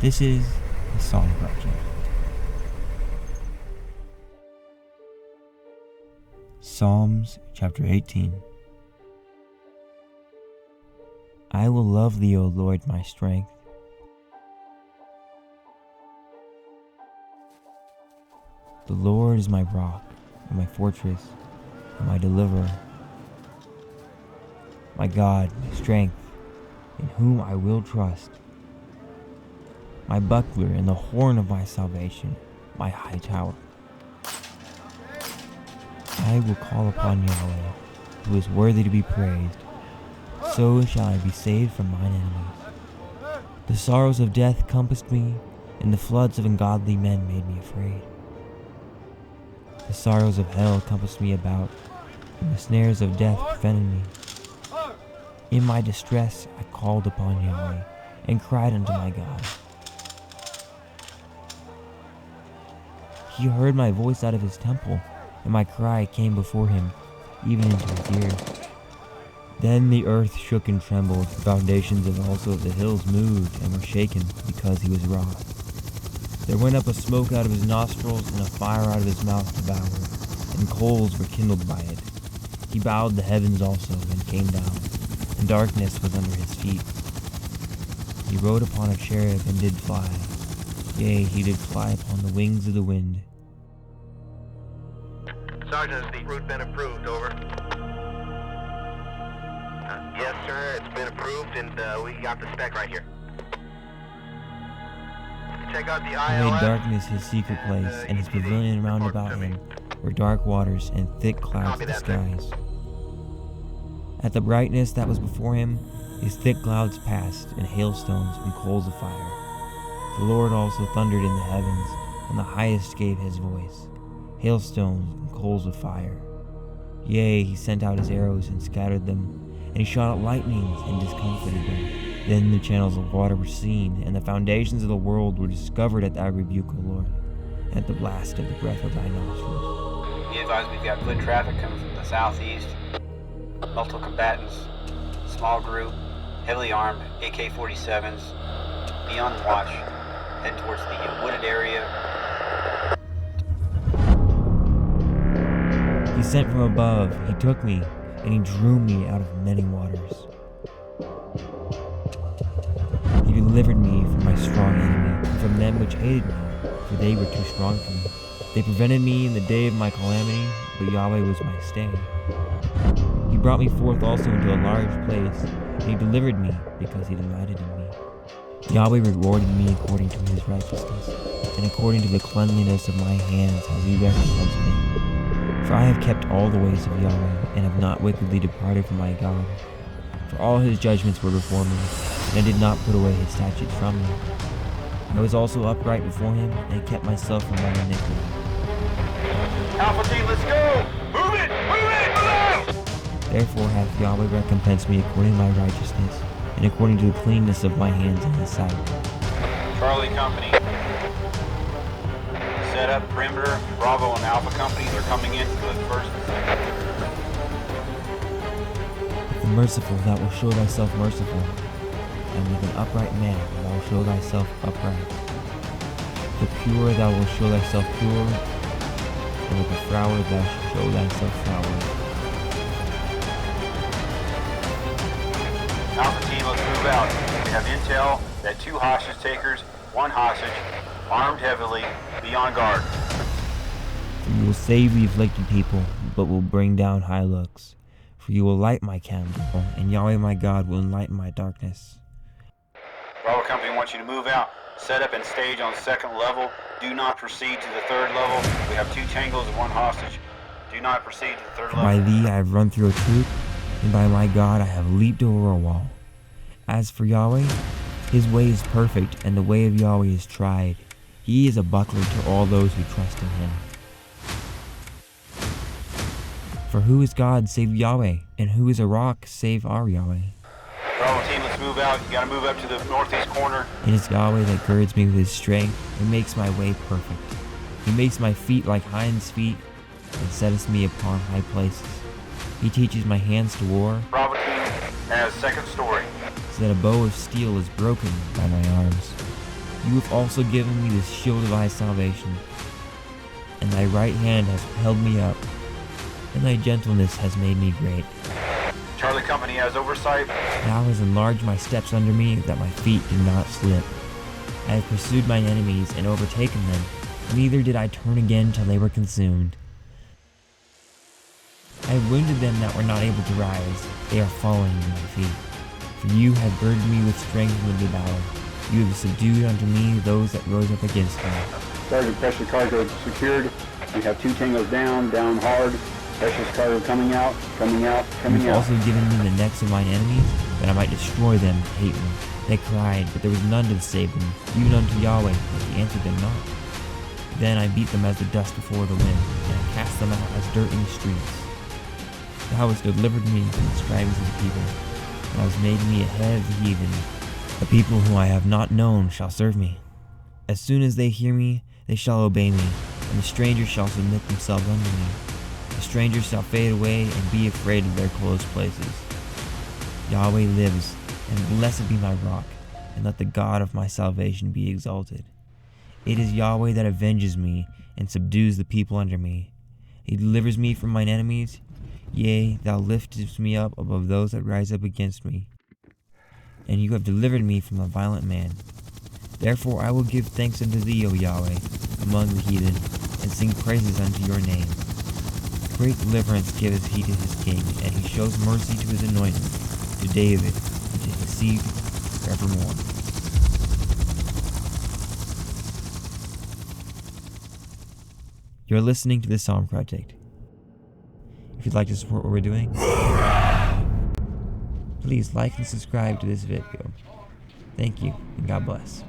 This is the Psalm Project. Psalms chapter 18. I will love thee, O Lord, my strength. The Lord is my rock and my fortress and my deliverer, my God, my strength, in whom I will trust, my buckler and the horn of my salvation, my high tower. I will call upon Yahweh, who is worthy to be praised. So shall I be saved from mine enemies. The sorrows of death compassed me, and the floods of ungodly men made me afraid. The sorrows of hell compassed me about, and the snares of death prevented me. In my distress I called upon Yahweh, and cried unto my God. He heard my voice out of his temple, and my cry came before him, even into his ears. Then the earth shook and trembled, the foundations and also the hills moved and were shaken, because he was wroth. There went up a smoke out of his nostrils, and a fire out of his mouth devoured, and coals were kindled by it. He bowed the heavens also, and came down, and darkness was under his feet. He rode upon a cherub and did fly. Yea, he did fly upon the wings of the wind. Sergeant, has the route been approved? Over. Yes, sir. It's been approved, and we got the spec right here. Check out the He ILS. made darkness his secret place, and his pavilion round about him were dark waters and thick clouds of the skies. At the brightness that was before him, his thick clouds passed, and hailstones and coals of fire. The Lord also thundered in the heavens, and the highest gave his voice, hailstones and coals of fire. Yea, he sent out his arrows and scattered them, and he shot out lightnings and discomfited them. Then the channels of water were seen, and the foundations of the world were discovered at thy rebuke, O Lord, and at the blast of the breath of thy nostrils. Be advised, we've got good traffic coming from the southeast. Multiple combatants, small group, heavily armed, AK-47s. Be on watch. Head towards the wooded area. He sent from above, he took me, and he drew me out of many waters. He delivered me from my strong enemy, and from them which hated me, for they were too strong for me. They prevented me in the day of my calamity, but Yahweh was my stay. He brought me forth also into a large place, and he delivered me, because he delighted in me. Yahweh rewarded me according to his righteousness, and according to the cleanliness of my hands has he recompensed me. For I have kept all the ways of Yahweh, and have not wickedly departed from my God. For all his judgments were before me, and I did not put away his statutes from me. I was also upright before him, and kept myself from my iniquity. Alpha team, let's go! Move it! Move it! Move out! Therefore hath Yahweh recompensed me according to my righteousness, and according to the cleanness of my hands in his sight. Charlie Company. Set up perimeter. Bravo and Alpha companies are coming in for the first. With the merciful thou wilt show thyself merciful, and with an upright man thou wilt show thyself upright. The pure thou wilt show thyself pure, and with the froward thou shalt show thyself froward. Alpha team, let's move out. We have intel that 2 hostage takers, 1 hostage, armed heavily, be on guard. For you will save the afflicted people, but will bring down high looks. For you will light my candle, and Yahweh my God will enlighten my darkness. Bravo company wants you to move out. Set up and stage on 2nd level. Do not proceed to the 3rd level. We have 2 tangos and 1 hostage. Do not proceed to the 3rd For level. by thee I have run through a troop, and by my God I have leaped over a wall. As for Yahweh, his way is perfect, and the way of Yahweh is tried. He is a buckler to all those who trust in him. For who is God save Yahweh, and who is a rock save our Yahweh? Bravo team, let's move out. You gotta move up to the northeast corner. It is Yahweh that girds me with his strength, and makes my way perfect. He makes my feet like hinds' feet, and setteth me upon high places. He teaches my hands to war, Bravo team has 2nd story. so that a bow of steel is broken by my arms. You have also given me this shield of thy salvation, and thy right hand has held me up, and thy gentleness has made me great. Charlie Company has oversight. Thou hast enlarged my steps under me, that my feet did not slip. I have pursued mine enemies and overtaken them, neither did I turn again till they were consumed. I have wounded them that were not able to rise, they are falling in my feet. For you have girded me with strength in the battle. You have subdued unto me those that rose up against me. Sergeant, precious cargo secured. We have 2 tangos down hard. Precious cargo coming out. You have also given me the necks of mine enemies, that I might destroy them that hate me. They cried, but there was none to save them, even unto Yahweh, but he answered them not. Then I beat them as the dust before the wind, and I cast them out as dirt in the streets. Thou hast delivered me from the strivings of the people, and thou hast made me a head of the heathen. The people whom I have not known shall serve me. As soon as they hear me, they shall obey me, and the strangers shall submit themselves unto me. The strangers shall fade away and be afraid of their close places. Yahweh lives, and blessed be my rock, and let the God of my salvation be exalted. It is Yahweh that avenges me, and subdues the people under me. He delivers me from mine enemies. Yea, thou liftest me up above those that rise up against me. And you have delivered me from a violent man. Therefore I will give thanks unto thee, O Yahweh, among the heathen, and sing praises unto your name. Great deliverance giveth he to his king, and he shows mercy to his anointed, to David, and to his seed forevermore. You're listening to the Psalm Project. If you'd like to support what we're doing, please like and subscribe to this video. Thank you, and God bless.